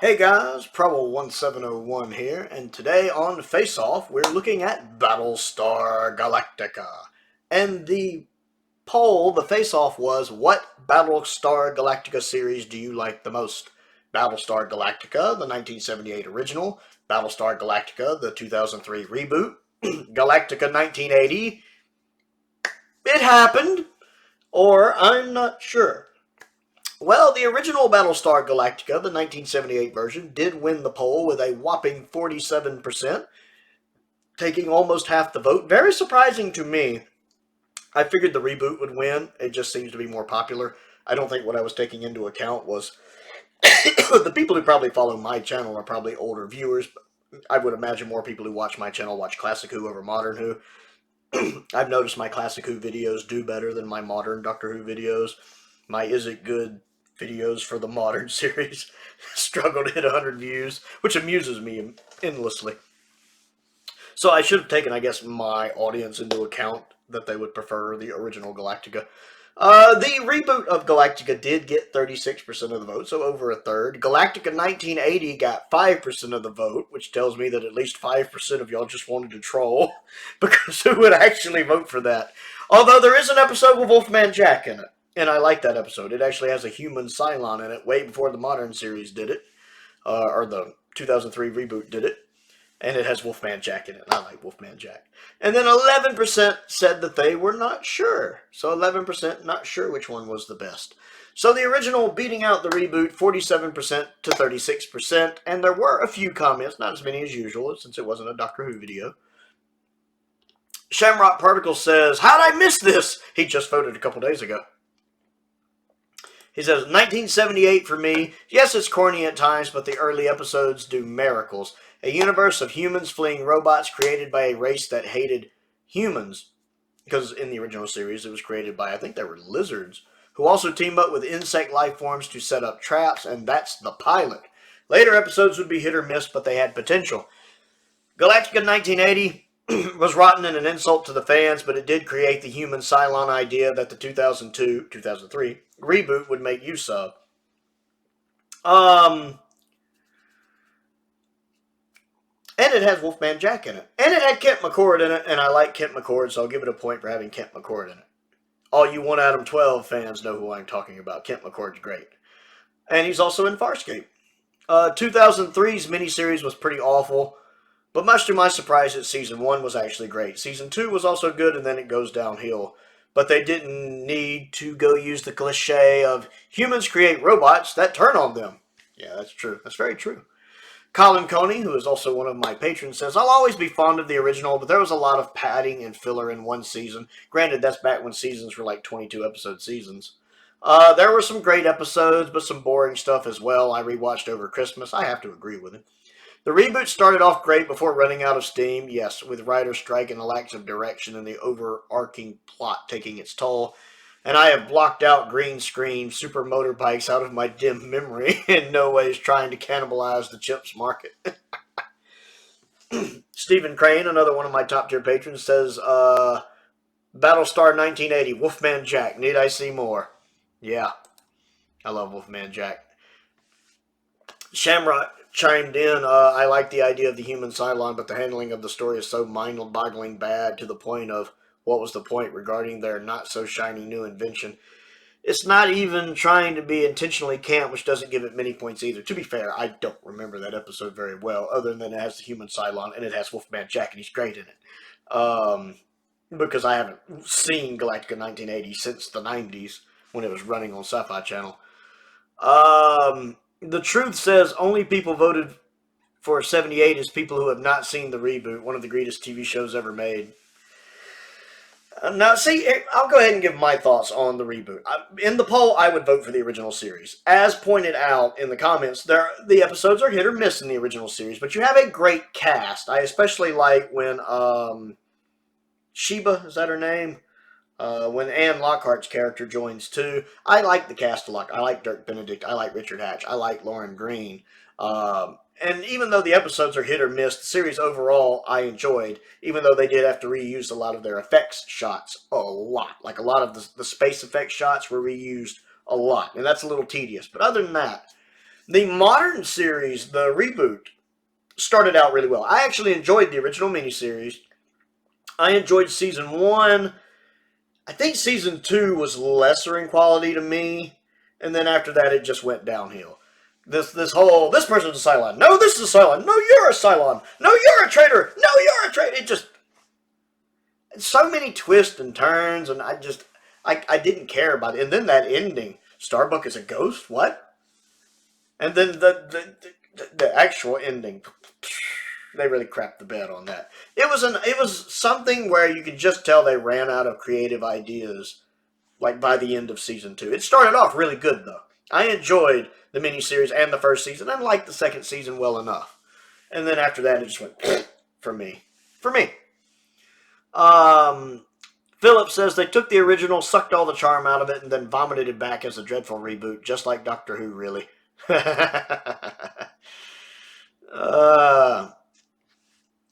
Hey guys, Prowl 1701 here, and today on Face Off we're looking at Battlestar Galactica. And the poll, the Face Off was, what Battlestar Galactica series do you like the most? Battlestar Galactica, the 1978 original, Battlestar Galactica, the 2003 reboot, Galactica 1980, it happened, or I'm not sure. Well, the original Battlestar Galactica, the 1978 version, did win the poll with a whopping 47%, taking almost half the vote. Very surprising to me. I figured the reboot would win. It just seems to be more popular. I don't think what I was taking into account was the people who probably follow my channel are probably older viewers. I would imagine more people who watch my channel watch Classic Who over Modern Who. I've noticed my Classic Who videos do better than my modern Doctor Who videos. My Is It Good videos for the modern series struggle to hit 100 views, which amuses me endlessly. So I should have taken, I guess, my audience into account, that they would prefer the original Galactica. The reboot of Galactica did get 36% of the vote, so over a third. Galactica 1980 got 5% of the vote, which tells me that at least 5% of y'all just wanted to troll, because who would actually vote for that? Although there is an episode with Wolfman Jack in it. And I like that episode. It actually has a human Cylon in it way before the modern series did it. Or the 2003 reboot did it. And it has Wolfman Jack in it. I like Wolfman Jack. And then 11% said that they were not sure. So 11% not sure which one was the best. So the original beating out the reboot 47% to 36%. And there were a few comments, not as many as usual, since it wasn't a Doctor Who video. Shamrock Particle says, how'd I miss this? He just voted a couple days ago. He says, 1978 for me. Yes, it's corny at times, but the early episodes do miracles. A universe of humans fleeing robots created by a race that hated humans. Because in the original series, it was created by, I think they were lizards, who also team up with insect life forms to set up traps, and that's the pilot. Later episodes would be hit or miss, but they had potential. Galactica 1980 was rotten and an insult to the fans, but it did create the human Cylon idea that the 2003 reboot would make use of. And it has Wolfman Jack in it. And it had Kent McCord in it, and I like Kent McCord, so I'll give it a point for having Kent McCord in it. All you One Adam 12 fans know who I'm talking about. Kent McCord's great. And he's also in Farscape. 2003's miniseries was pretty awful. But much to my surprise, Season 1 was actually great. Season 2 was also good, and then it goes downhill. But they didn't need to go use the cliche of humans create robots that turn on them. Yeah, that's true. That's very true. Colin Coney, who is also one of my patrons, says, I'll always be fond of the original, but there was a lot of padding and filler in one season. Granted, that's back when seasons were like 22-episode seasons. There were some great episodes, but some boring stuff as well. I rewatched over Christmas. I have to agree with it. The reboot started off great before running out of steam, yes, with writer strike and a lack of direction and the overarching plot taking its toll. And I have blocked out green screen super motorbikes out of my dim memory, in no ways trying to cannibalize the chips market. Stephen Crane, another one of my top tier patrons, says, Battlestar 1980, Wolfman Jack, need I see more? Yeah, I love Wolfman Jack. Shamrock chimed in, I like the idea of the human Cylon, but the handling of the story is so mind-boggling bad to the point of, what was the point regarding their not-so-shiny new invention? It's not even trying to be intentionally camp, which doesn't give it many points either. To be fair, I don't remember that episode very well, other than it has the human Cylon, and it has Wolfman Jack, and he's great in it. Because I haven't seen Galactica 1980 since the 90s, when it was running on Sci-Fi Channel. The truth says only people voted for 78 is people who have not seen the reboot, one of the greatest TV shows ever made. Now, see, I'll go ahead and give my thoughts on the reboot. In the poll, I would vote for the original series. As pointed out in the comments, the episodes are hit or miss in the original series, but you have a great cast. I especially like when Sheba, is that her name? When Anne Lockhart's character joins too. I like the cast a lot. I like Dirk Benedict. I like Richard Hatch. I like Lauren Green. And even though the episodes are hit or miss, the series overall I enjoyed, even though they did have to reuse a lot of their effects shots a lot. Like a lot of the space effects shots were reused a lot, and that's a little tedious. But other than that, The modern series, the reboot, started out really well. I actually enjoyed the original miniseries. I enjoyed season 1. I think season 2 was lesser in quality to me. And then after that, it just went downhill. This person's a Cylon. No, this is a Cylon. No, you're a Cylon. No, you're a traitor. No, you're a traitor. It just... so many twists and turns, and I didn't care about it. And then that ending, Starbuck is a ghost? What? And then the actual ending, they really crapped the bed on that. It was something where you could just tell they ran out of creative ideas, like by the end of season 2. It started off really good though. I enjoyed the miniseries and the first season, and liked the second season well enough. And then after that, it just went for me. Philip says they took the original, sucked all the charm out of it, and then vomited it back as a dreadful reboot, just like Doctor Who, really.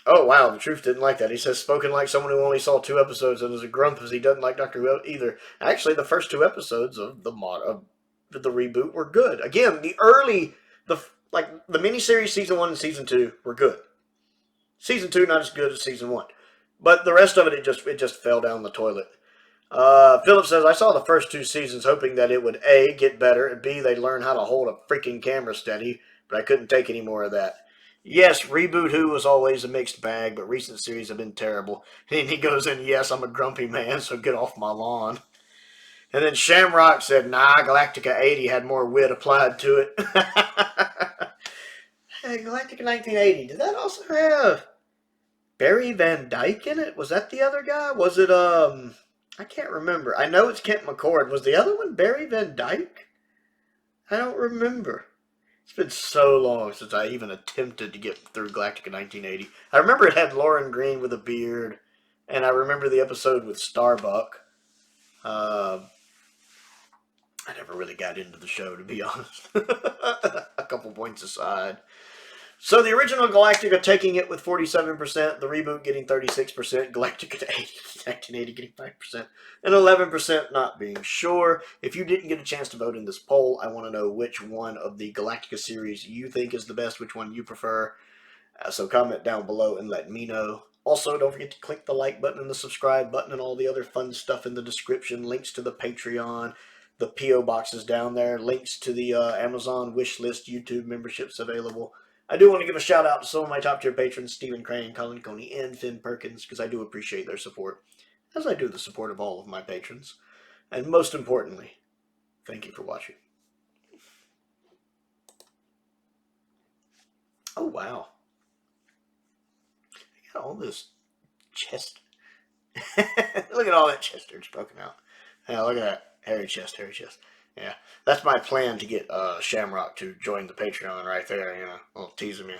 Oh, wow, the Truth didn't like that. He says, spoken like someone who only saw 2 episodes and is a grump as he doesn't like Doctor Who either. Actually, the first 2 episodes of the reboot were good. Again, the miniseries season 1 and season 2 were good. Season 2 not as good as season 1. But the rest of it, it just fell down the toilet. Philip says, I saw the first 2 seasons hoping that it would A, get better, and B, they'd learn how to hold a freaking camera steady, but I couldn't take any more of that. Yes, Reboot Who was always a mixed bag, but recent series have been terrible. And he goes in, yes, I'm a grumpy man, so get off my lawn. And then Shamrock said, nah, Galactica 80 had more wit applied to it. Hey, Galactica 1980, did that also have Barry Van Dyke in it? Was that the other guy? Was it, I can't remember. I know it's Kent McCord. Was the other one Barry Van Dyke? I don't remember. It's been so long since I even attempted to get through Galactica 1980. I remember it had Lauren Green with a beard, and I remember the episode with Starbuck. I never really got into the show, to be honest. A couple points aside. So the original Galactica taking it with 47%, the reboot getting 36%, Galactica 1980 getting 5%, and 11% not being sure. If you didn't get a chance to vote in this poll, I want to know which one of the Galactica series you think is the best, which one you prefer. So comment down below and let me know. Also, don't forget to click the like button and the subscribe button and all the other fun stuff in the description. Links to the Patreon, the P.O. boxes down there, links to the Amazon wish list, YouTube memberships available. I do want to give a shout out to some of my top tier patrons, Stephen Crane, Colin Coney, and Finn Perkins, because I do appreciate their support, as I do the support of all of my patrons. And most importantly, thank you for watching. Oh, wow. I got all this chest. Look at all that chest hair poking out. Yeah, look at that. Hairy chest, hairy chest. Yeah, that's my plan to get Shamrock to join the Patreon right there, you know, a little teasing you.